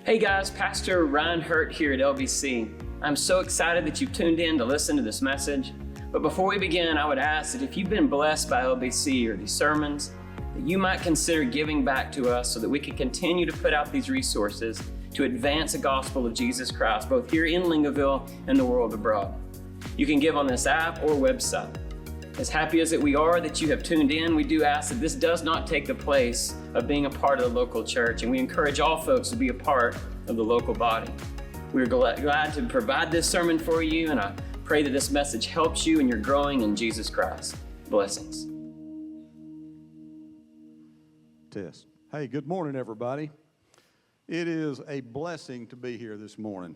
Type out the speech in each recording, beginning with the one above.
Hey guys, Pastor Ryan Hurt here at LBC. I'm so excited that you've tuned in to listen to this message. But before we begin, I would ask that if you've been blessed by LBC or these sermons, that you might consider giving back to us so that we can continue to put out these resources to advance the gospel of Jesus Christ, both here in Lingoville and the world abroad. You can give on this app or website. As happy as we are that you have tuned in, we do ask that this does not take the place of being a part of the local church, and we encourage all folks to be a part of the local body. We're glad to provide this sermon for you, and I pray that this message helps you and you're growing in Jesus Christ. Blessings. Test. Hey, good morning, everybody. It is a blessing to be here this morning.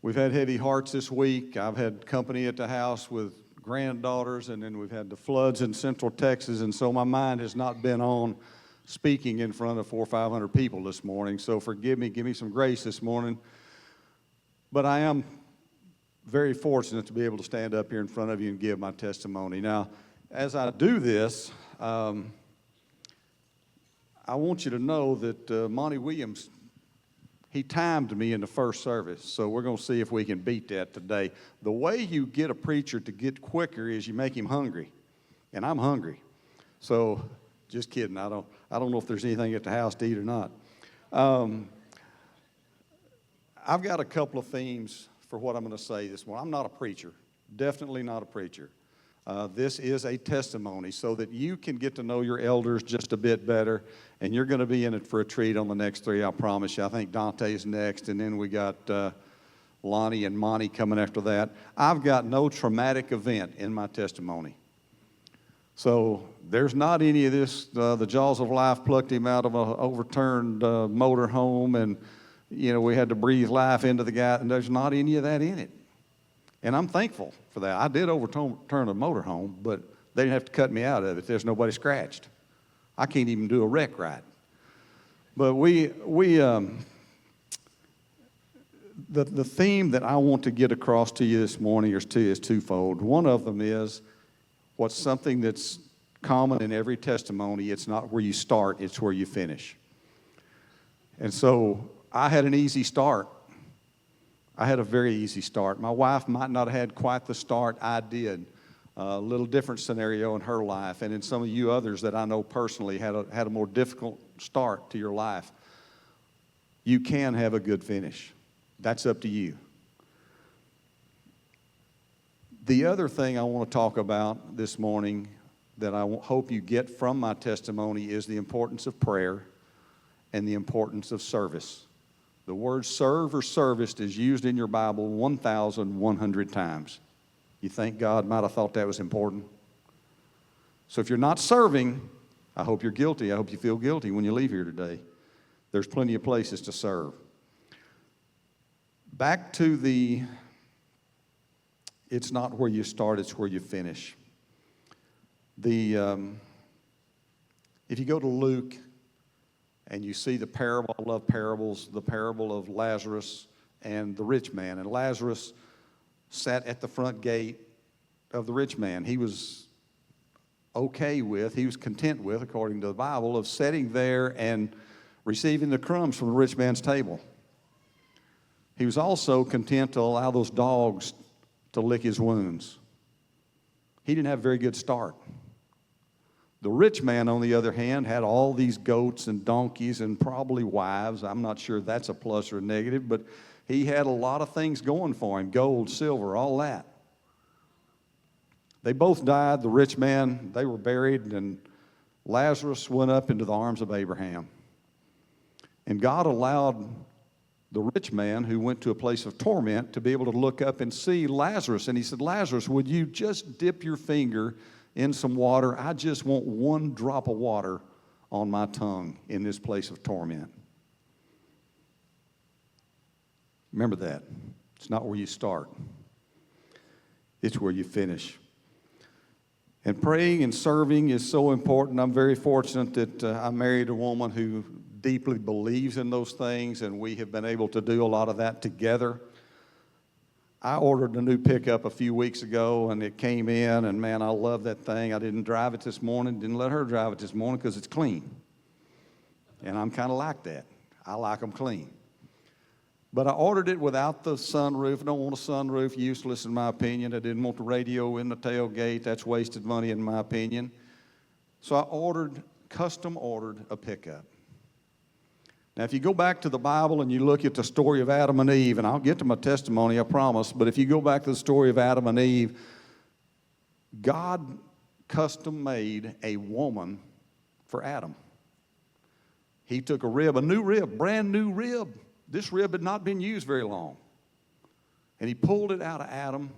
We've had heavy hearts this week. I've had company at the house with granddaughters, and then we've had the floods in Central Texas, and so my mind has not been on speaking in front of 400 or 500 people this morning, so forgive me, give me some grace this morning. But I am very fortunate to be able to stand up here in front of you and give my testimony. Now, as I do this, I want you to know that Monty Williams, he timed me in the first service, so we're going to see if we can beat that today. The way you get a preacher to get quicker is you make him hungry, and I'm hungry. So, just kidding. I don't know if there's anything at the house to eat or not. I've got a couple of themes for what I'm going to say this morning. I'm not a preacher, definitely not a preacher. This is a testimony so that you can get to know your elders just a bit better, and you're going to be in it for a treat on the next three, I promise you. I think Dante's next, and then we got Lonnie and Monty coming after that. I've got no traumatic event in my testimony. So there's not any of this, the jaws of life plucked him out of an overturned motor home, and, you know, we had to breathe life into the guy, and there's not any of that in it. And I'm thankful for that. I did overturn a motorhome, but they didn't have to cut me out of it. There's nobody scratched. I can't even do a wreck right. But the theme that I want to get across to you this morning is twofold. One of them is what's something that's common in every testimony. It's not where you start, it's where you finish. And so I had an easy start. I had a very easy start. My wife might not have had quite the start I did. A little different scenario in her life, and in some of you others that I know personally had a more difficult start to your life. You can have a good finish. That's up to you. The other thing I want to talk about this morning that I hope you get from my testimony is the importance of prayer and the importance of service. The word serve or serviced is used in your Bible 1,100 times. You think God might have thought that was important? So if you're not serving, I hope you're guilty. I hope you feel guilty when you leave here today. There's plenty of places to serve. Back to it's not where you start, it's where you finish. If you go to Luke, and you see the parable, I love parables, the parable of Lazarus and the rich man. And Lazarus sat at the front gate of the rich man. He was he was content with, according to the Bible, of sitting there and receiving the crumbs from the rich man's table. He was also content to allow those dogs to lick his wounds. He didn't have a very good start. The rich man, on the other hand, had all these goats and donkeys and probably wives. I'm not sure that's a plus or a negative, but he had a lot of things going for him, gold, silver, all that. They both died. The rich man, they were buried, and Lazarus went up into the arms of Abraham. And God allowed the rich man who went to a place of torment to be able to look up and see Lazarus. And he said, Lazarus, would you just dip your finger in some water? I just want one drop of water on my tongue in this place of torment. Remember that. It's not where you start. It's where you finish. And praying and serving is so important. I'm very fortunate that I married a woman who deeply believes in those things, and we have been able to do a lot of that together. I ordered a new pickup a few weeks ago, and it came in, and man, I love that thing. I didn't drive it this morning, didn't let her drive it this morning because it's clean. And I'm kind of like that. I like them clean. But I ordered it without the sunroof. I don't want a sunroof, useless in my opinion. I didn't want the radio in the tailgate. That's wasted money in my opinion. So I custom ordered a pickup. Now, if you go back to the Bible and you look at the story of Adam and Eve, and I'll get to my testimony, I promise, but if you go back to the story of Adam and Eve, God custom made a woman for Adam. He took a rib, a new rib, brand new rib. This rib had not been used very long. And he pulled it out of Adam,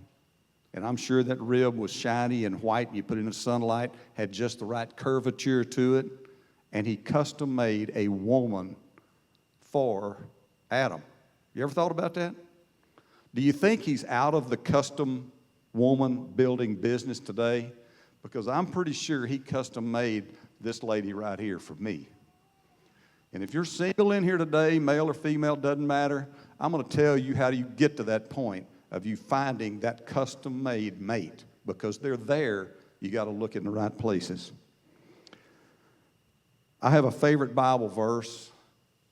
and I'm sure that rib was shiny and white. You put it in the sunlight, had just the right curvature to it, and he custom made a woman for Adam. You ever thought about that? Do you think he's out of the custom woman building business today? Because I'm pretty sure he custom made this lady right here for me. And if you're single in here today, male or female, doesn't matter, I'm going to tell you how you get to that point of you finding that custom-made mate. Because they're there, you got to look in the right places. I have a favorite Bible verse,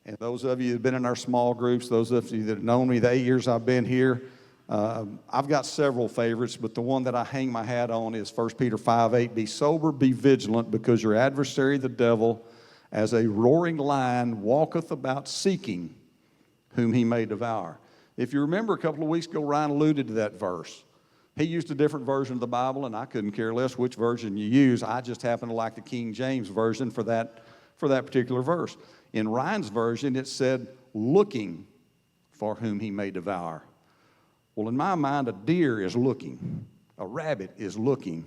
and those of you that have been in our small groups, those of you that have known me the 8 years I've been here, I've got several favorites, but the one that I hang my hat on is 1 Peter 5:8. Be sober, be vigilant, because your adversary, the devil, as a roaring lion, walketh about seeking whom he may devour. If you remember a couple of weeks ago, Ryan alluded to that verse. He used a different version of the Bible, and I couldn't care less which version you use. I just happen to like the King James version for that particular verse. In Ryan's version, it said, looking for whom he may devour. Well, in my mind, a deer is looking, a rabbit is looking,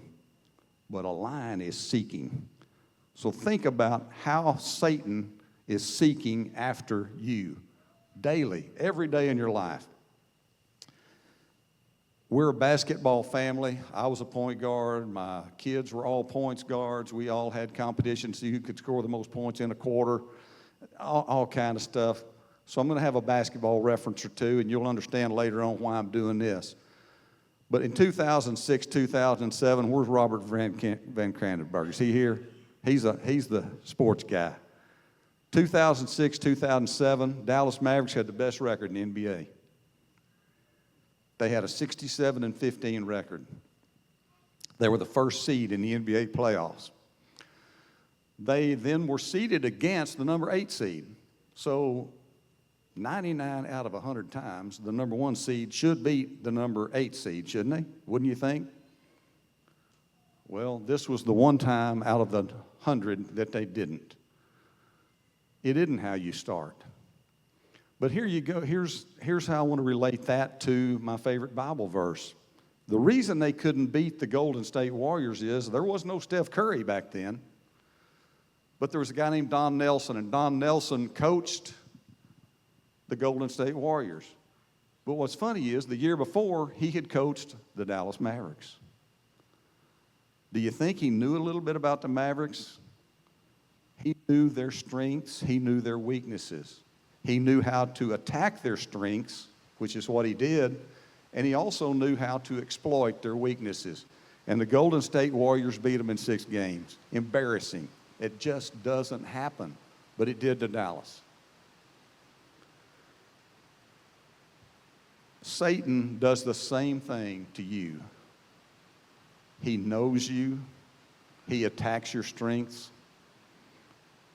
but a lion is seeking. So think about how Satan is seeking after you daily, every day in your life. We're a basketball family. I was a point guard. My kids were all points guards. We all had competitions, see who could score the most points in a quarter, all kind of stuff. So I'm going to have a basketball reference or two, and you'll understand later on why I'm doing this. But in 2006, 2007, where's Robert Van Kranenberg? Is he here? He's the sports guy. 2006, 2007, Dallas Mavericks had the best record in the NBA. They had a 67-15 record. They were the first seed in the NBA playoffs. They then were seeded against the number 8 seed. So 99 out of 100 times, the number 1 seed should beat the number 8 seed, shouldn't they? Wouldn't you think? Well, this was the one time out of the 100 that they didn't. It isn't how you start. But here you go. Here's how I want to relate that to my favorite Bible verse. The reason they couldn't beat the Golden State Warriors is there was no Steph Curry back then. But there was a guy named Don Nelson, and Don Nelson coached the Golden State Warriors. But what's funny is the year before, he had coached the Dallas Mavericks. Do you think he knew a little bit about the Mavericks? He knew their strengths. He knew their weaknesses. He knew how to attack their strengths, which is what he did, and he also knew how to exploit their weaknesses. And the Golden State Warriors beat them in 6 games. Embarrassing. It just doesn't happen, but it did to Dallas. Satan does the same thing to you. He knows you, he attacks your strengths,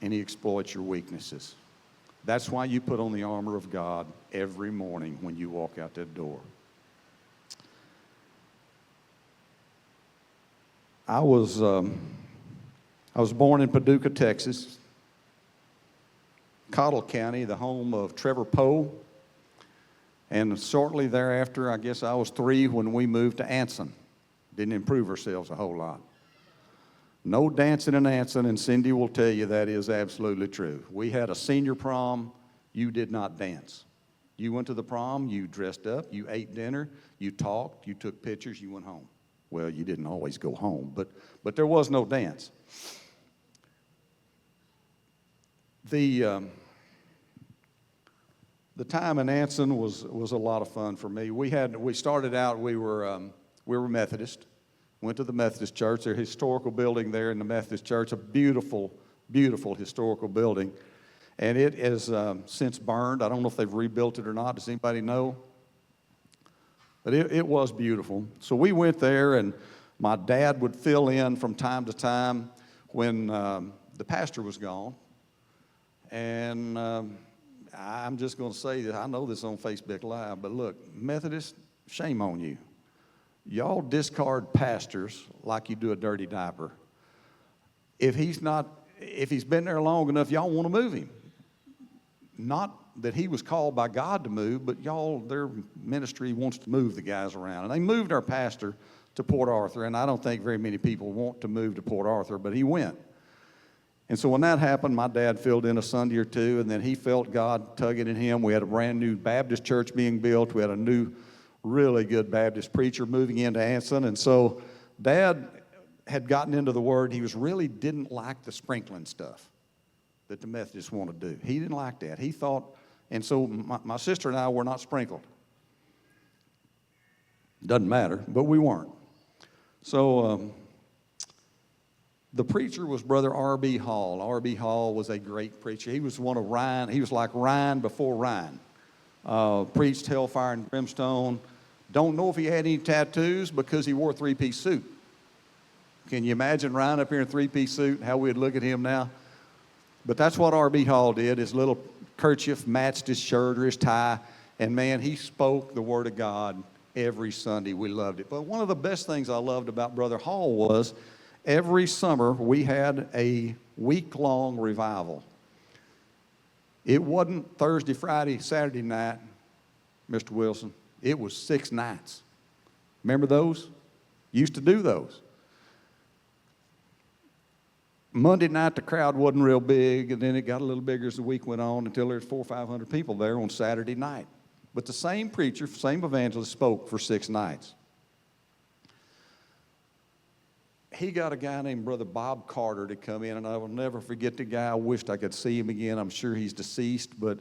and he exploits your weaknesses. That's why you put on the armor of God every morning when you walk out that door. I was born in Paducah, Texas, Cottle County, the home of Trevor Poe. And shortly thereafter, I guess I was 3 when we moved to Anson. Didn't improve ourselves a whole lot. No dancing in Anson, and Cindy will tell you that is absolutely true. We had a senior prom. You did not dance. You went to the prom, you dressed up, you ate dinner, you talked, you took pictures, you went home. Well, you didn't always go home, but there was no dance. The time in Anson was a lot of fun for me. We started out, we were Methodist. Went to the Methodist church. There's a historical building there in the Methodist church, a beautiful, beautiful historical building. And it is since burned. I don't know if they've rebuilt it or not. Does anybody know? But it was beautiful. So we went there, and my dad would fill in from time to time when the pastor was gone. And I'm just going to say that I know this on Facebook Live, but look, Methodists, shame on you. Y'all discard pastors like you do a dirty diaper. If he's been there long enough, y'all want to move him. Not that he was called by God to move, but their ministry wants to move the guys around. And they moved our pastor to Port Arthur, and I don't think very many people want to move to Port Arthur, but he went. And so when that happened, my dad filled in a Sunday or two, and then he felt God tugging at him. We had a brand new Baptist church being built. We had a new, really good Baptist preacher moving into Anson. And so Dad had gotten into the Word. He really didn't like the sprinkling stuff that the Methodists want to do. He didn't like that. He thought, and so my sister and I were not sprinkled. Doesn't matter, but we weren't. So the preacher was Brother R.B. Hall. R.B. Hall was a great preacher. He was one of Ryan. He was like Ryan before Ryan. Preached hellfire and brimstone. Don't know if he had any tattoos because he wore a three-piece suit. Can you imagine Ryan up here in a three-piece suit, how we'd look at him now? But that's what R.B. Hall did. His little kerchief matched his shirt or his tie. And, man, he spoke the Word of God every Sunday. We loved it. But one of the best things I loved about Brother Hall was every summer we had a week-long revival. It wasn't Thursday, Friday, Saturday night, Mr. Wilson. It was 6 nights. Remember those? Used to do those. Monday night, the crowd wasn't real big, and then it got a little bigger as the week went on until there was 400 or 500 people there on Saturday night. But the same preacher, same evangelist spoke for 6 nights. He got a guy named Brother Bob Carter to come in, and I will never forget the guy. I wished I could see him again. I'm sure he's deceased, but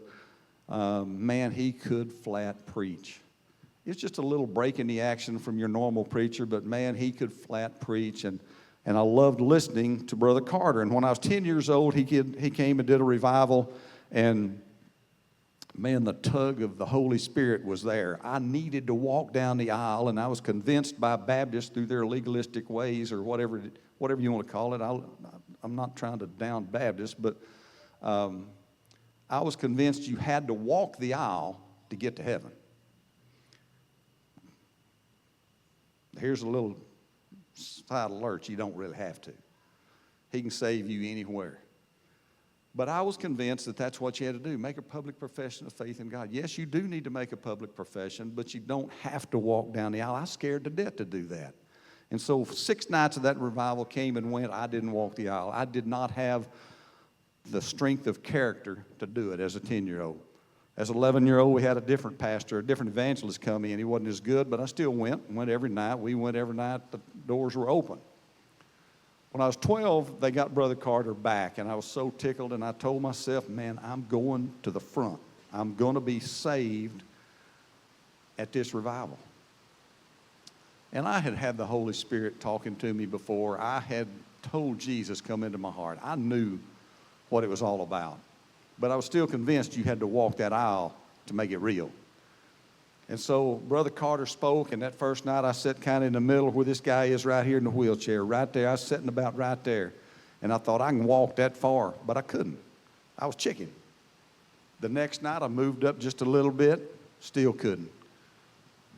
man, he could flat preach. It's just a little break in the action from your normal preacher, but man, he could flat preach, and I loved listening to Brother Carter. And when I was 10 years old, he came and did a revival, and man, the tug of the Holy Spirit was there. I needed to walk down the aisle, and I was convinced by Baptists through their legalistic ways or whatever you want to call it. I'm not trying to down Baptists, but I was convinced you had to walk the aisle to get to heaven. Here's a little side alert. You don't really have to. He can save you anywhere. But I was convinced that that's what you had to do, make a public profession of faith in God. Yes, you do need to make a public profession, but you don't have to walk down the aisle. I was scared to death to do that. And so 6 nights of that revival came and went. I didn't walk the aisle. I did not have the strength of character to do it as a 10-year-old. As an 11-year-old, we had a different pastor, a different evangelist come in. He wasn't as good, but I still went every night. We went every night. The doors were open. When I was 12, they got Brother Carter back, and I was so tickled, and I told myself, man, I'm going to the front. I'm going to be saved at this revival. And I had had the Holy Spirit talking to me before. I had told Jesus come into my heart. I knew what it was all about. But I was still convinced you had to walk that aisle to make it real. And so Brother Carter spoke, and that first night I sat kind of in the middle where this guy is right here in the wheelchair, right there. I was sitting about right there. And I thought I can walk that far, but I couldn't. I was chicken. The next night I moved up just a little bit, still couldn't.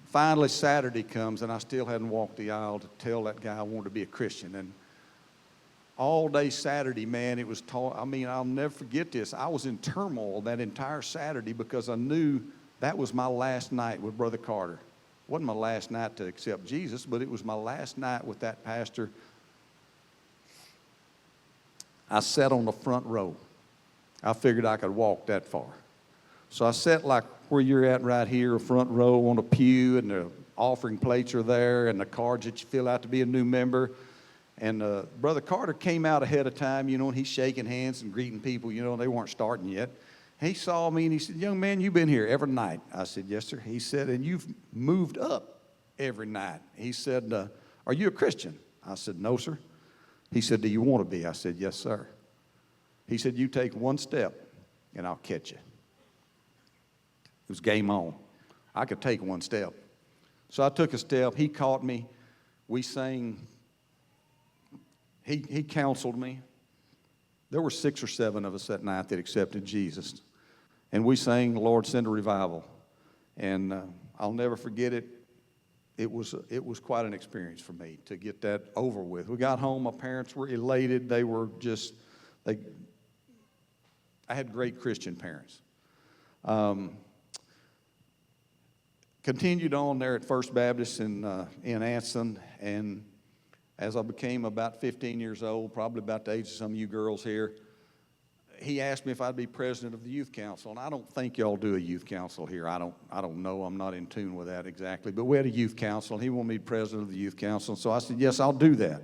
Finally Saturday comes, and I still hadn't walked the aisle to tell that guy I wanted to be a Christian. And all day Saturday, man, it was I'll never forget this. I was in turmoil that entire Saturday because I knew that was my last night with Brother Carter. It wasn't my last night to accept Jesus, but it was my last night with that pastor. I sat on the front row. I figured I could walk that far. So I sat like where you're at right here, front row on a pew, and the offering plates are there, and the cards that you fill out to be a new member. And Brother Carter came out ahead of time, and he's shaking hands and greeting people. They weren't starting yet. He saw me, and he said, young man, you've been here every night. I said, yes, sir. He said, and you've moved up every night. He said, are you a Christian? I said, no, sir. He said, do you want to be? I said, yes, sir. He said, you take one step, and I'll catch you. It was game on. I could take one step. So I took a step. He caught me. We sang. He counseled me. There were 6 or 7 of us that night that accepted Jesus. And we sang, Lord, send a revival. And I'll never forget it. It was quite an experience for me to get that over with. We got home. My parents were elated. They were just, I had great Christian parents. Continued on there at First Baptist in Anson, and as I became about 15 years old, probably about the age of some of you girls here, he asked me if I'd be president of the youth council, and I don't think y'all do a youth council here. I don't know. I'm not in tune with that exactly, but we had a youth council, and he wanted me to be president of the youth council, so I said, yes, I'll do that.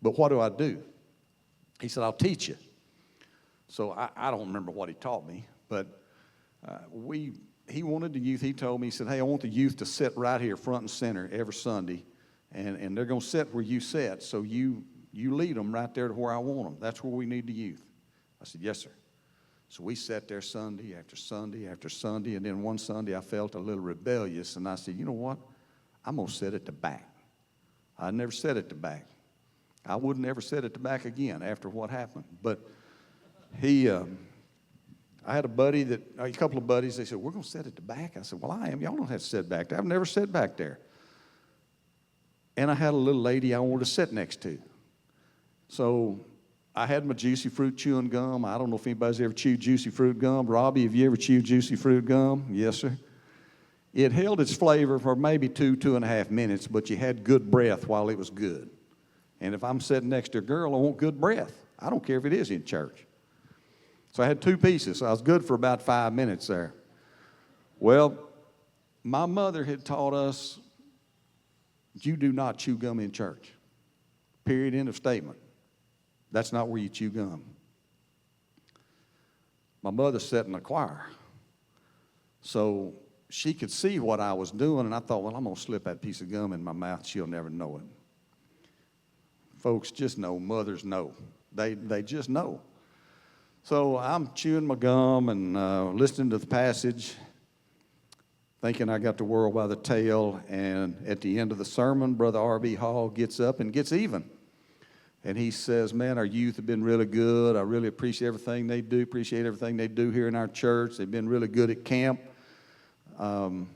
But what do I do? He said, I'll teach you. So I don't remember what he taught me, but he wanted the youth. He told me, he said, hey, I want the youth to sit right here front and center every Sunday, and they're going to sit where you sit, so you lead them right there to where I want them. That's where we need the youth. I said, yes, sir. So we sat there Sunday after Sunday after Sunday, and then one Sunday I felt a little rebellious, and I said, you know what? I'm going to sit at the back. I never sat at the back. I wouldn't ever sit at the back again after what happened. But I had a couple of buddies, they said, we're going to sit at the back. I said, well, I am. Y'all don't have to sit back there. I've never sat back there. And I had a little lady I wanted to sit next to. So I had my Juicy Fruit chewing gum. I don't know if anybody's ever chewed Juicy Fruit gum. Robbie, have you ever chewed Juicy Fruit gum? Yes, sir. It held its flavor for maybe 2.5 minutes, but you had good breath while it was good. And if I'm sitting next to a girl, I want good breath. I don't care if it is in church. So I had 2 pieces. So I was good for about 5 minutes there. Well, my mother had taught us, you do not chew gum in church. Period, end of statement. That's not where you chew gum. My mother sat in the choir, so she could see what I was doing, and I thought, well, I'm going to slip that piece of gum in my mouth. She'll never know it. Folks just know. Mothers know. They just know. So I'm chewing my gum and listening to the passage, thinking I got the world by the tail, and at the end of the sermon, Brother R.B. Hall gets up and gets even. And he says, man, our youth have been really good. I really appreciate everything they do here in our church. They've been really good at camp. So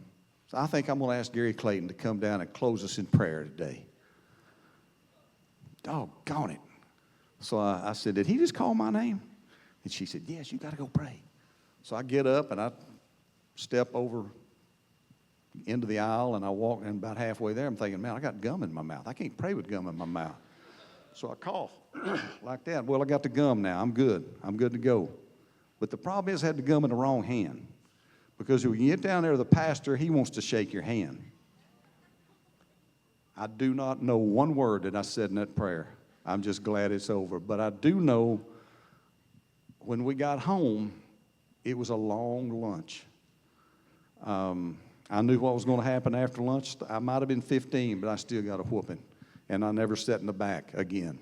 I think I'm going to ask Gary Clayton to come down and close us in prayer today. Doggone it. So I said, did he just call my name? And she said, yes, you got to go pray. So I get up and I step over into the aisle, and I walk, and about halfway there, I'm thinking, man, I got gum in my mouth. I can't pray with gum in my mouth. So I cough like that. Well, I got the gum now. I'm good. I'm good to go. But the problem is I had the gum in the wrong hand. Because when you get down there to the pastor, he wants to shake your hand. I do not know one word that I said in that prayer. I'm just glad it's over. But I do know when we got home, it was a long lunch. I knew what was going to happen after lunch. I might have been 15, but I still got a whooping. And I never sat in the back again.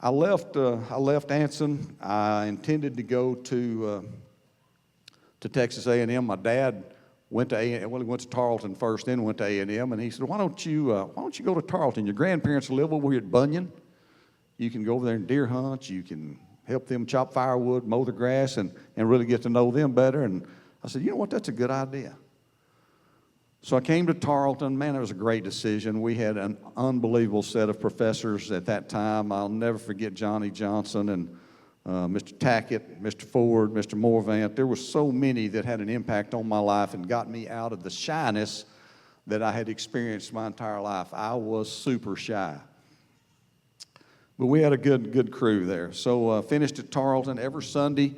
I left Anson. I intended to go to Texas A&M. My dad went to A&M. Well, he went to Tarleton first, then went to A&M. And he said, why don't you go to Tarleton? Your grandparents live over here at Bunyan. You can go over there and deer hunt. You can help them chop firewood, mow the grass, and really get to know them better. And I said, you know what? That's a good idea. So I came to Tarleton. Man, it was a great decision. We had an unbelievable set of professors at that time. I'll never forget Johnny Johnson and Mr. Tackett, Mr. Ford, Mr. Morvant. There were so many that had an impact on my life and got me out of the shyness that I had experienced my entire life. I was super shy. But we had a good crew there. So finished at Tarleton every Sunday.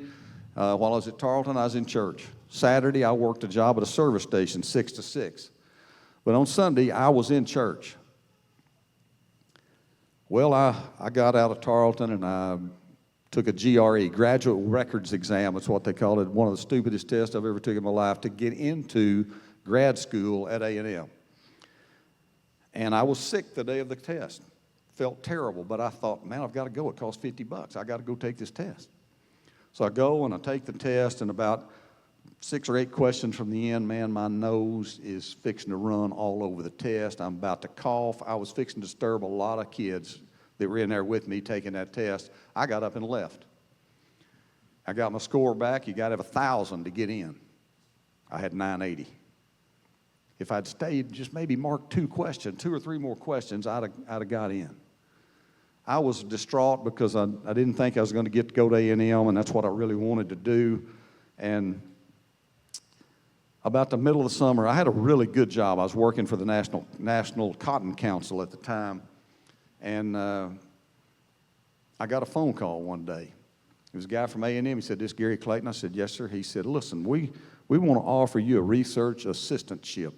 While I was at Tarleton, I was in church. Saturday, I worked a job at a service station, 6 to 6. But on Sunday, I was in church. Well, I got out of Tarleton and I took a GRE, Graduate Records Exam. That's what they call it. One of the stupidest tests I've ever taken in my life to get into grad school at A&M. And I was sick the day of the test. Felt terrible, but I thought, man, I've got to go. It costs $50. I got to go take this test. So I go and I take the test, and about 6 or 8 questions from the end, man, my nose is fixing to run all over the test. I'm about to cough. I was fixing to disturb a lot of kids that were in there with me taking that test. I got up and left. I got my score back. You got to have 1,000 to get in. I had 980. If I'd stayed, just maybe marked 2 or 3 more questions, I'd have got in. I was distraught because I didn't think I was going to get to go to A&M, and that's what I really wanted to do. And about the middle of the summer, I had a really good job. I was working for the National Cotton Council at the time, and I got a phone call one day. It was a guy from A&M. He said, "This is Gary Clayton." I said, "Yes, sir." He said, "Listen, we want to offer you a research assistantship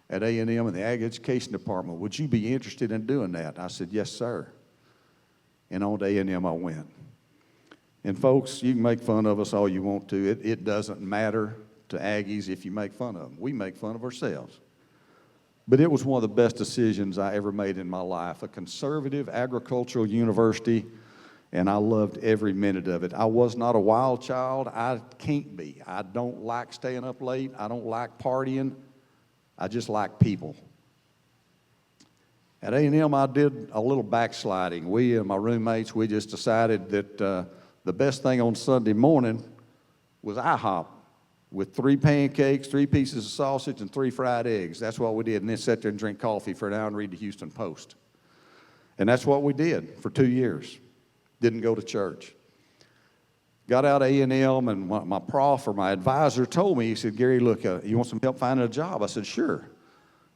at A&M in the Ag Education Department. Would you be interested in doing that?" I said, "Yes, sir." And on to A&M I went. And folks, you can make fun of us all you want to. It doesn't matter to Aggies if you make fun of them. We make fun of ourselves. But it was one of the best decisions I ever made in my life. A conservative agricultural university, and I loved every minute of it. I was not a wild child. I can't be. I don't like staying up late. I don't like partying. I just like people. At A&M, I did a little backsliding. We and my roommates, we just decided that the best thing on Sunday morning was IHOP with 3 pancakes, 3 pieces of sausage, and 3 fried eggs. That's what we did, and then sit there and drink coffee for an hour and read the Houston Post. And that's what we did for 2 years. Didn't go to church. Got out of A&M, and my prof or my advisor told me, he said, "Gary, look, you want some help finding a job?" I said, "Sure."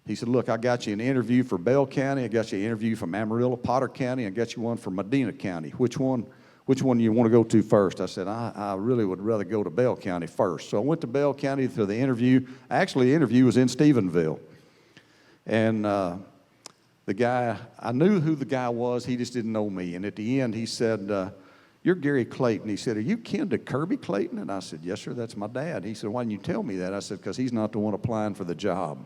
He said, "Look, I got you an interview for Bell County. I got you an interview from Amarillo, Potter County. I got you one for Medina County. Which one do you want to go to first?" I said, I really would rather go to Bell County first. So I went to Bell County for the interview. Actually, the interview was in Stephenville. And the guy, I knew who the guy was. He just didn't know me. And at the end, he said, "You're Gary Clayton." He said, "Are you kin to Kirby Clayton?" And I said, "Yes, sir, that's my dad." He said, "Why didn't you tell me that?" I said, "Because he's not the one applying for the job."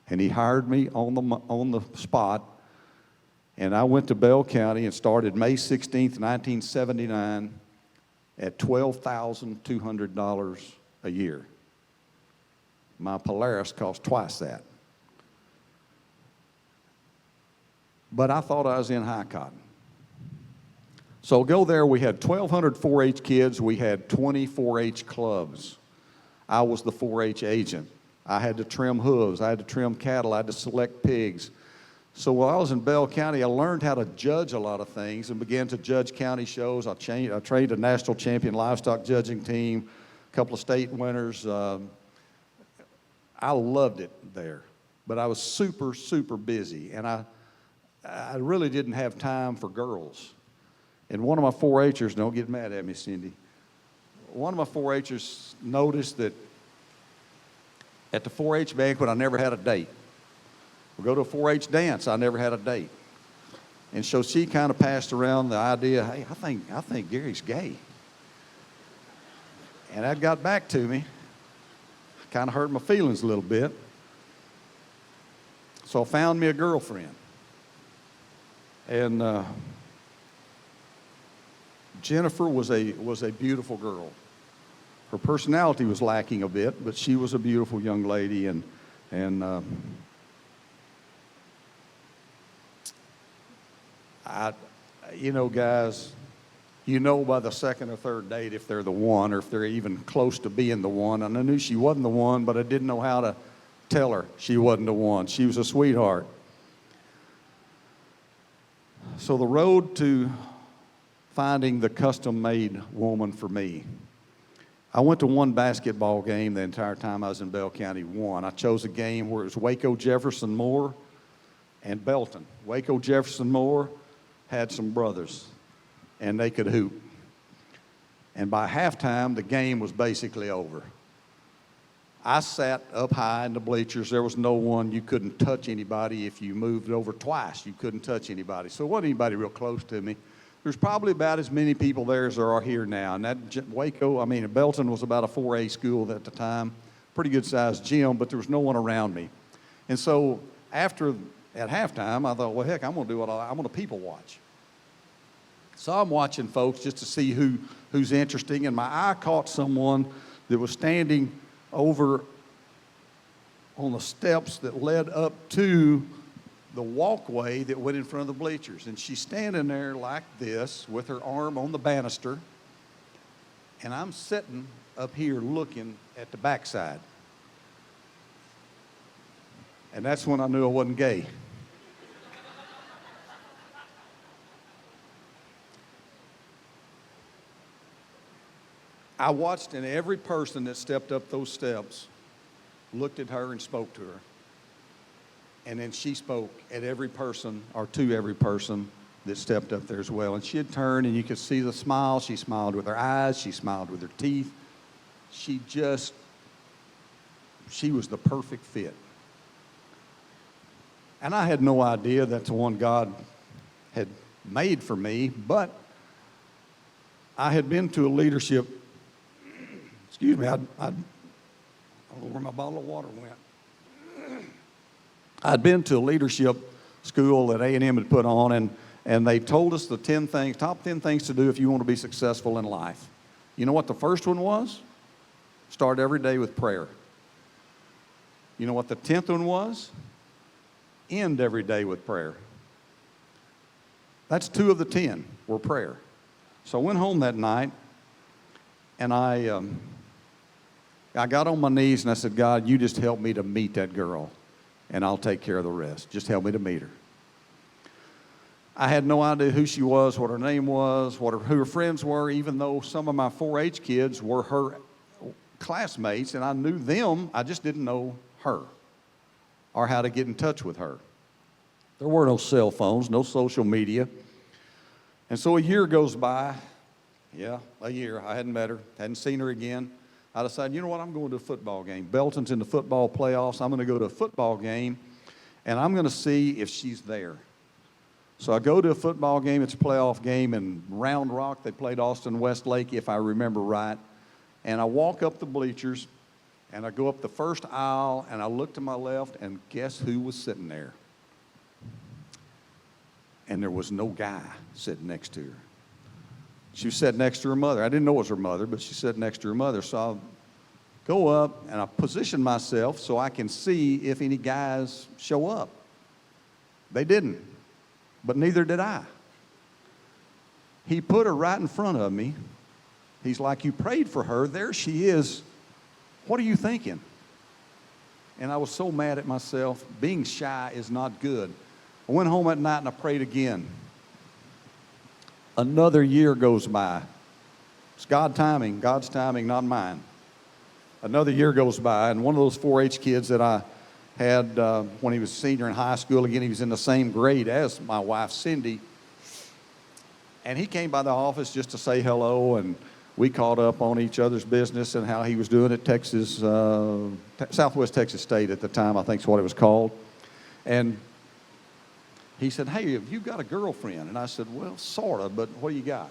And he hired me on the spot. And I went to Bell County and started May 16th, 1979 at $12,200 a year. My Polaris cost twice that. But I thought I was in high cotton. So go there, we had 1,200 4-H kids. We had 20 4-H clubs. I was the 4-H agent. I had to trim hooves. I had to trim cattle. I had to select pigs. So while I was in Bell County, I learned how to judge a lot of things and began to judge county shows. I trained a national champion livestock judging team, a couple of state winners. I loved it there. But I was super, super busy, and I really didn't have time for girls. And one of my 4-H'ers, don't get mad at me, Cindy, one of my 4-H'ers noticed that at the 4-H banquet, I never had a date. We go to a 4-H dance, I never had a date. And so she kind of passed around the idea, "Hey, I think Gary's gay." And that got back to me. Kind of hurt my feelings a little bit. So I found me a girlfriend. And Jennifer was a beautiful girl. Her personality was lacking a bit, but she was a beautiful young lady. And you know, guys, you know by the second or third date if they're the one or if they're even close to being the one. And I knew she wasn't the one, but I didn't know how to tell her she wasn't the one. She was a sweetheart. So the road to finding the custom-made woman for me. I went to one basketball game the entire time I was in Bell County. I chose a game where it was Waco Jefferson Moore and Belton. Waco Jefferson Moore had some brothers, and they could hoop. And by halftime, the game was basically over. I sat up high in the bleachers. There was no one. You couldn't touch anybody. If you moved over twice, you couldn't touch anybody. So there wasn't anybody real close to me. There's probably about as many people there as there are here now. And that Belton was about a 4A school at the time, pretty good sized gym, but there was no one around me. And so at halftime, I thought, well, heck, I'm going to people watch. So I'm watching folks just to see who who's interesting, and my eye caught someone that was standing over on the steps that led up to the walkway that went in front of the bleachers. And she's standing there like this with her arm on the banister, and I'm sitting up here looking at the backside. And that's when I knew I wasn't gay. I watched, and every person that stepped up those steps looked at her and spoke to her. And then she spoke at every person, or to every person that stepped up there as well. And she'd turn, and you could see the smile. She smiled with her eyes. She smiled with her teeth. She was the perfect fit. And I had no idea that's the one God had made for me, but I had been to a leadership, excuse me, I don't know where my bottle of water went. I'd been to a leadership school that A&M had put on, and they told us the top 10 things to do if you want to be successful in life. You know what the first one was? Start every day with prayer. You know what the 10th one was? End every day with prayer. That's 2 of the 10 were prayer. So I went home that night, and I got on my knees and I said, God, you just help me to meet that girl, and I'll take care of the rest. Just help me to meet her. I had no idea who she was, what her name was, who her friends were, even though some of my 4-H kids were her classmates, and I knew them. I just didn't know her or how to get in touch with her. There were no cell phones, no social media. And so a year goes by. Yeah, a year. I hadn't met her, hadn't seen her again. I decided, you know what, I'm going to a football game. Belton's in the football playoffs. I'm going to go to a football game, and I'm going to see if she's there. So I go to a football game. It's a playoff game in Round Rock. They played Austin Westlake, if I remember right. And I walk up the bleachers, and I go up the first aisle, and I look to my left, and guess who was sitting there? And there was no guy sitting next to her. She was sitting next to her mother. I didn't know it was her mother, but she sat next to her mother. So I go up, and I position myself so I can see if any guys show up. They didn't, but neither did I. He put her right in front of me. He's like, you prayed for her. There she is. What are you thinking? And I was so mad at myself. Being shy is not good. I went home at night and I prayed again. Another year goes by. It's God's timing, not mine. Another year goes by, and one of those 4-H kids that I had when he was a senior in high school, again, he was in the same grade as my wife, Cindy, and he came by the office just to say hello, and we caught up on each other's business and how he was doing at Texas, Southwest Texas State at the time, I think is what it was called. And he said, hey, have you got a girlfriend? And I said, well, sort of, but what do you got?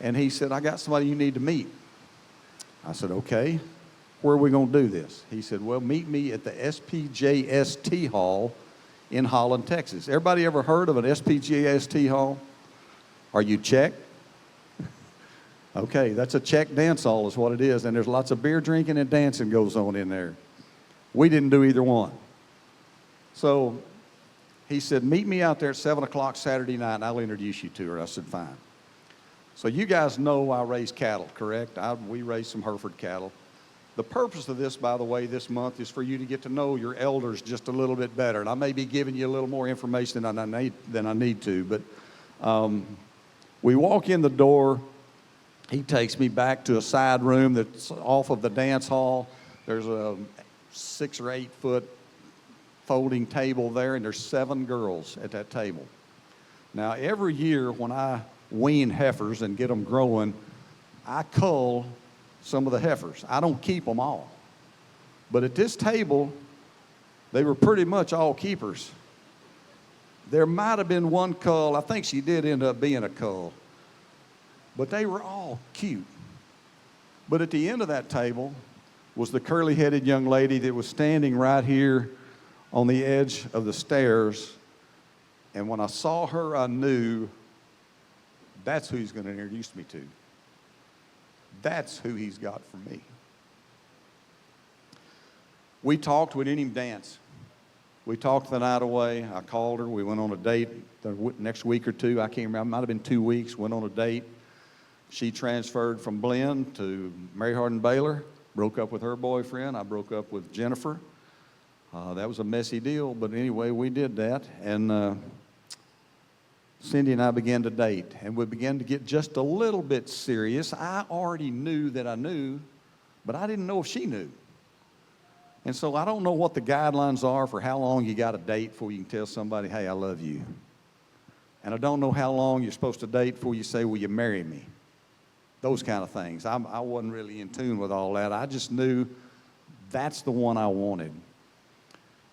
And he said, I got somebody you need to meet. I said, okay, where are we going to do this? He said, well, meet me at the SPJST Hall in Holland, Texas. Everybody ever heard of an SPJST Hall? Are you Czech? Okay, that's a Czech dance hall is what it is, and there's lots of beer drinking and dancing goes on in there. We didn't do either one. So he said, meet me out there at 7 o'clock Saturday night, and I'll introduce you to her. I said, fine. So you guys know I raise cattle, correct? We raise some Hereford cattle. The purpose of this, by the way, this month is for you to get to know your elders just a little bit better. And I may be giving you a little more information than I need to. But we walk in the door. He takes me back to a side room that's off of the dance hall. There's a 6 or 8 foot folding table there, and there's 7 girls at that table. Now, every year when I wean heifers and get them growing, I cull some of the heifers. I don't keep them all. But at this table, they were pretty much all keepers. There might have been one cull. I think she did end up being a cull. But they were all cute. But at the end of that table was the curly-headed young lady that was standing right here on the edge of the stairs. And when I saw her, I knew that's who he's going to introduce me to. That's who he's got for me. We talked, we didn't even dance. We talked the night away. I called her. We went on a date the next week or two. I can't remember. It might have been 2 weeks. Went on a date. She transferred from Blinn to Mary Hardin Baylor. Broke up with her boyfriend. I broke up with Jennifer. That was a messy deal, but anyway, we did that. And Cindy and I began to date, and we began to get just a little bit serious. I already knew that I knew, but I didn't know if she knew. And so I don't know what the guidelines are for how long you got to date before you can tell somebody, hey, I love you. And I don't know how long you're supposed to date before you say, will you marry me? Those kind of things. I wasn't really in tune with all that. I just knew that's the one I wanted.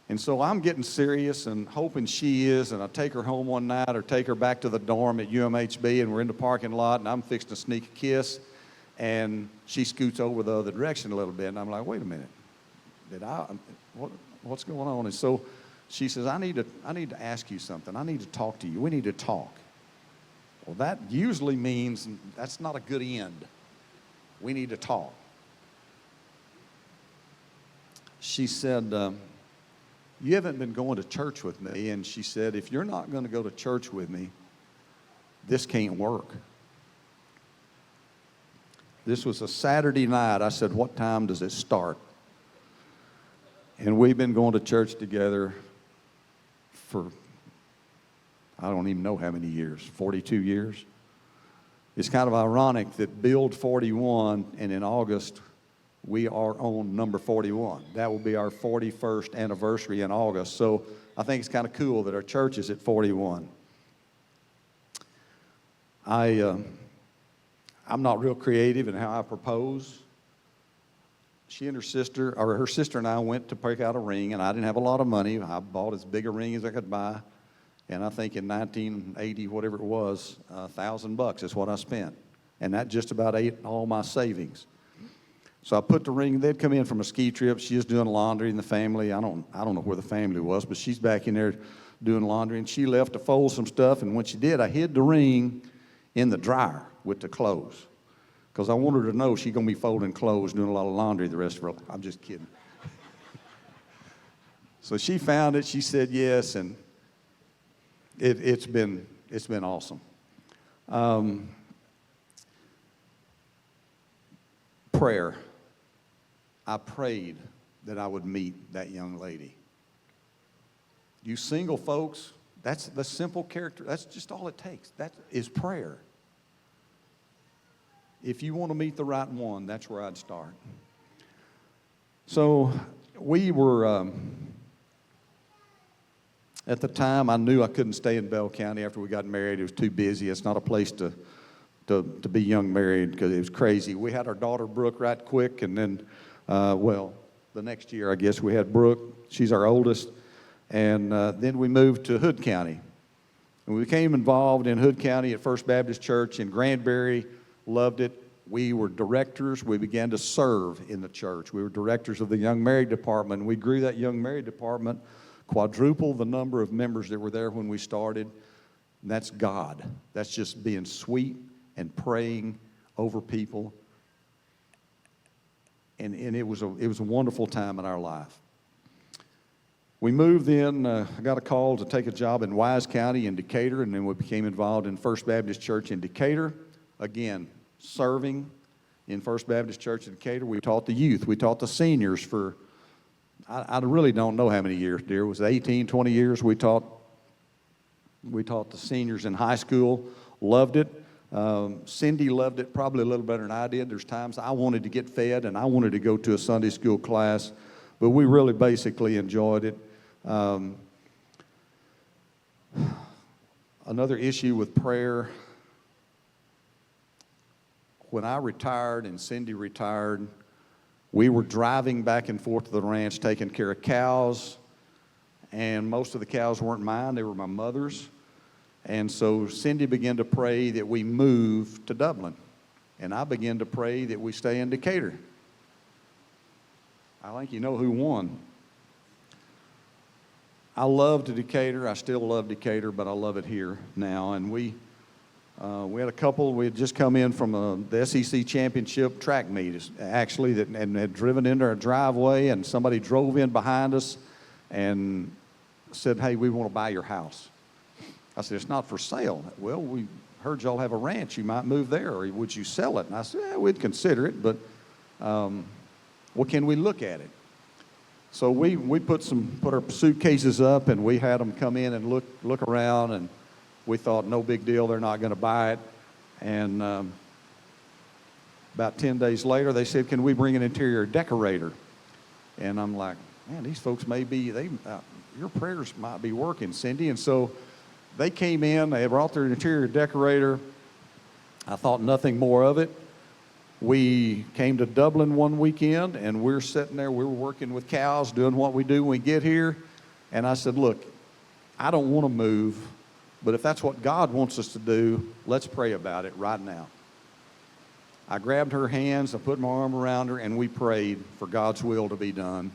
And so I'm getting serious and hoping she is, and I take her home one night or take her back to the dorm at UMHB, and we're in the parking lot, and I'm fixing to sneak a kiss, and she scoots over the other direction a little bit, and I'm like, wait a minute. What's going on? And so she says, I need to ask you something. I need to talk to you. We need to talk. Well, that usually means that's not a good end. We need to talk. She said, you haven't been going to church with me. And she said, if you're not going to go to church with me, this can't work. This was a Saturday night. I said, what time does it start? And we've been going to church together for, I don't even know how many years, 42 years. It's kind of ironic that Build 41, and in August, we are on number 41. That will be our 41st anniversary in August. So I think it's kind of cool that our church is at 41. I'm not real creative in how I propose. She and her sister and I went to pick out a ring, and I didn't have a lot of money. I bought as big a ring as I could buy, and I think in 1980, whatever it was, $1,000 is what I spent, and that just about ate all my savings. So I put the ring. They'd come in from a ski trip. She was doing laundry in the family. I don't know where the family was, but she's back in there doing laundry, and she left to fold some stuff, and when she did, I hid the ring in the dryer with the clothes, because I want her to know she's going to be folding clothes, doing a lot of laundry the rest of her life. I'm just kidding. So she found it. She said yes, and it's been awesome. Prayer. I prayed that I would meet that young lady. You single folks, that's the simple character. That's just all it takes. That is prayer. If you want to meet the right one, that's where I'd start. So we were, at the time, I knew I couldn't stay in Bell County after we got married. It was too busy. It's not a place to be young married because it was crazy. We had our daughter, Brooke, right quick, and then, the next year, I guess, we had Brooke. She's our oldest. And then we moved to Hood County. And we became involved in Hood County at First Baptist Church in Granbury. Loved it. We were directors. We began to serve in the church. We were directors of the Young Married Department. We grew that Young Married Department, quadrupled the number of members that were there when we started. And that's God. That's just being sweet and praying over people. And it was a wonderful time in our life. We moved in, I got a call to take a job in Wise County in Decatur, and then we became involved in First Baptist Church in Decatur. Again, serving in First Baptist Church in Decatur. We taught the youth. We taught the seniors for, I really don't know how many years, dear. It was 18, 20 years. We taught the seniors in high school. Loved it. Cindy loved it probably a little better than I did. There's times I wanted to get fed and I wanted to go to a Sunday school class, but we really basically enjoyed it. Another issue with prayer, when I retired and Cindy retired, we were driving back and forth to the ranch taking care of cows, and most of the cows weren't mine, they were my mother's. And so Cindy began to pray that we move to Dublin, and I began to pray that we stay in Decatur. I think you know who won. I loved Decatur. I still love Decatur, but I love it here now. And we We had a couple, we had just come in from the SEC championship track meet, actually, and had driven into our driveway, and somebody drove in behind us and said, hey, we want to buy your house. I said, it's not for sale. Well, we heard y'all have a ranch. You might move there, or would you sell it? And I said, yeah, we'd consider it, but well, can we look at it? So we put our suitcases up, and we had them come in and look around, and we thought, no big deal, they're not going to buy it. And about 10 days later, they said, can we bring an interior decorator? And I'm like, man, these folks may be, your prayers might be working, Cindy. And so they came in, they brought their interior decorator. I thought nothing more of it. We came to Dublin one weekend, and we're sitting there, we were working with cows, doing what we do when we get here. And I said, look, I don't want to move, but if that's what God wants us to do, let's pray about it right now. I grabbed her hands, I put my arm around her, and we prayed for God's will to be done.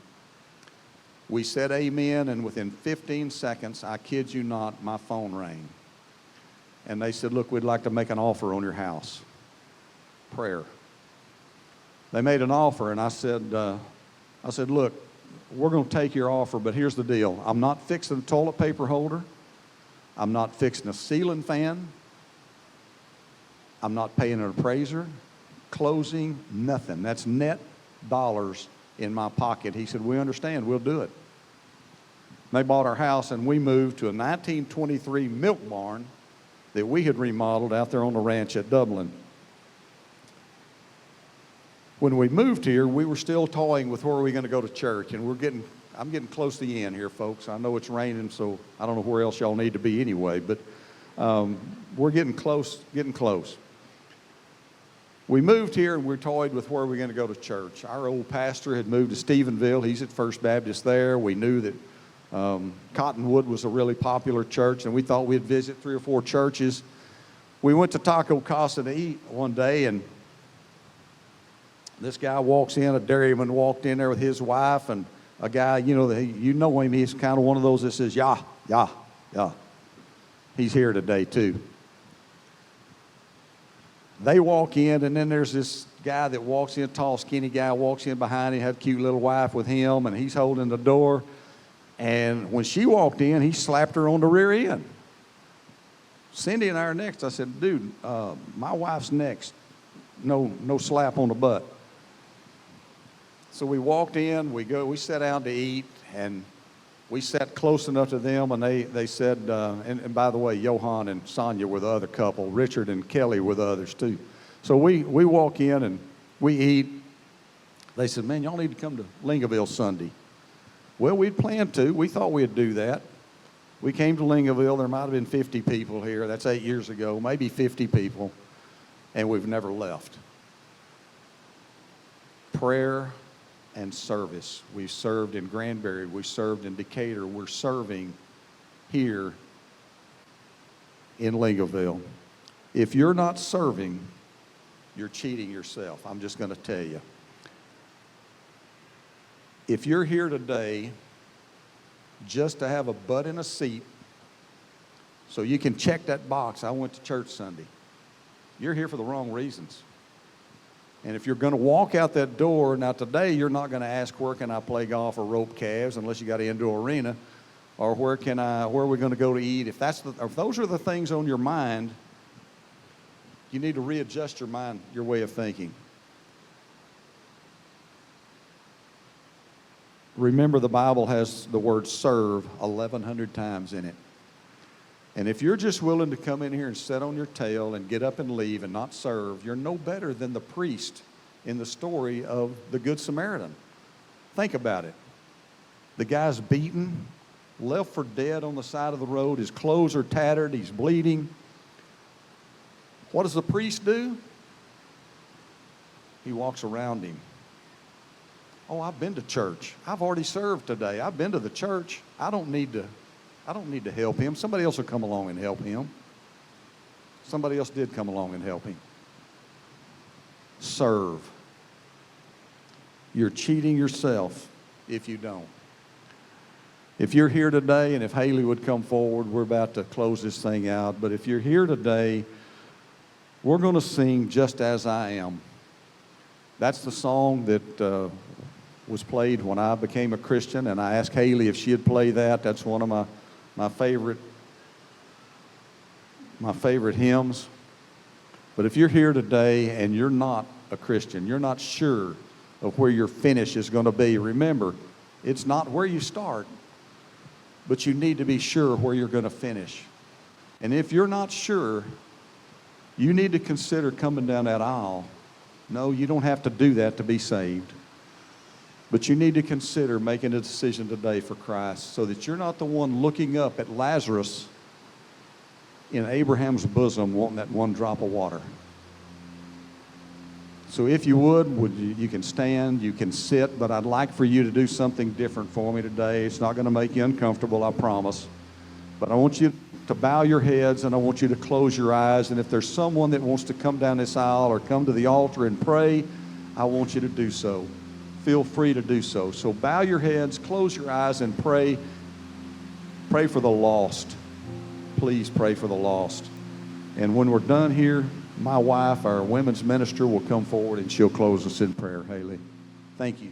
We said amen, and within 15 seconds, I kid you not, my phone rang. And they said, look, we'd like to make an offer on your house. Prayer. They made an offer, and I said, look, we're going to take your offer, but here's the deal. I'm not fixing a toilet paper holder. I'm not fixing a ceiling fan. I'm not paying an appraiser. Closing, nothing. That's net dollars in my pocket. He said, we understand, we'll do it. They bought our house, and we moved to a 1923 milk barn that we had remodeled out there on the ranch at Dublin. When we moved here, we were still toying with where are we going to go to church, and I'm getting close to the end here, folks. I know it's raining, so I don't know where else y'all need to be anyway, but we're getting close. We moved here, and we're toyed with where we're going to go to church. Our old pastor had moved to Stephenville. He's at First Baptist there. We knew that Cottonwood was a really popular church, and we thought we'd visit 3 or 4 churches. We went to Taco Casa to eat one day, and this guy walks in, a dairyman walked in there with his wife, and a guy, you know him, he's kind of one of those that says, yeah. He's here today too. They walk in, and then there's this guy that walks in, tall, skinny guy, walks in behind him, had a cute little wife with him, and he's holding the door. And when she walked in, he slapped her on the rear end. Cindy and I are next. I said, dude, my wife's next. No slap on the butt. So we walked in, we sat down to eat, and we sat close enough to them, and they said, and by the way, Johan and Sonia were the other couple. Richard and Kelly were the others too. So we walk in and we eat. They said, man, y'all need to come to Lingoville Sunday. Well, we'd planned to. We thought we'd do that. We came to Lingoville. There might have been 50 people here. That's 8 years ago, maybe 50 people, and we've never left. Prayer and service. We served in Granbury. We served in Decatur. We're serving here in Lingoville. If you're not serving, you're cheating yourself. I'm just going to tell you. If you're here today just to have a butt in a seat so you can check that box, I went to church Sunday, you're here for the wrong reasons. And if you're going to walk out that door, now today you're not going to ask, where can I play golf or rope calves, unless you got an indoor arena, or where are we going to go to eat? If those are the things on your mind, you need to readjust your mind, your way of thinking. Remember, the Bible has the word serve 1,100 times in it. And if you're just willing to come in here and sit on your tail and get up and leave and not serve, you're no better than the priest in the story of the Good Samaritan. Think about it. The guy's beaten, left for dead on the side of the road. His clothes are tattered. He's bleeding. What does the priest do? He walks around him. Oh, I've been to church. I've already served today. I've been to the church. I don't need to help him. Somebody else will come along and help him. Somebody else did come along and help him. Serve. You're cheating yourself if you don't. If you're here today, and if Haley would come forward, we're about to close this thing out, but if you're here today we're going to sing Just As I Am. That's the song that was played when I became a Christian, and I asked Haley if she'd play that. That's one of my favorite hymns. But if you're here today and you're not a Christian, you're not sure of where your finish is going to be, remember, it's not where you start, but you need to be sure where you're going to finish. And if you're not sure, you need to consider coming down that aisle. No, you don't have to do that to be saved. But you need to consider making a decision today for Christ so that you're not the one looking up at Lazarus in Abraham's bosom wanting that one drop of water. So if you would you can stand, you can sit, but I'd like for you to do something different for me today. It's not going to make you uncomfortable, I promise. But I want you to bow your heads and I want you to close your eyes. And if there's someone that wants to come down this aisle or come to the altar and pray, I want you to do so. Feel free to do so. So bow your heads, close your eyes, and pray. Pray for the lost. Please pray for the lost. And when we're done here, my wife, our women's minister, will come forward and she'll close us in prayer. Haley, thank you.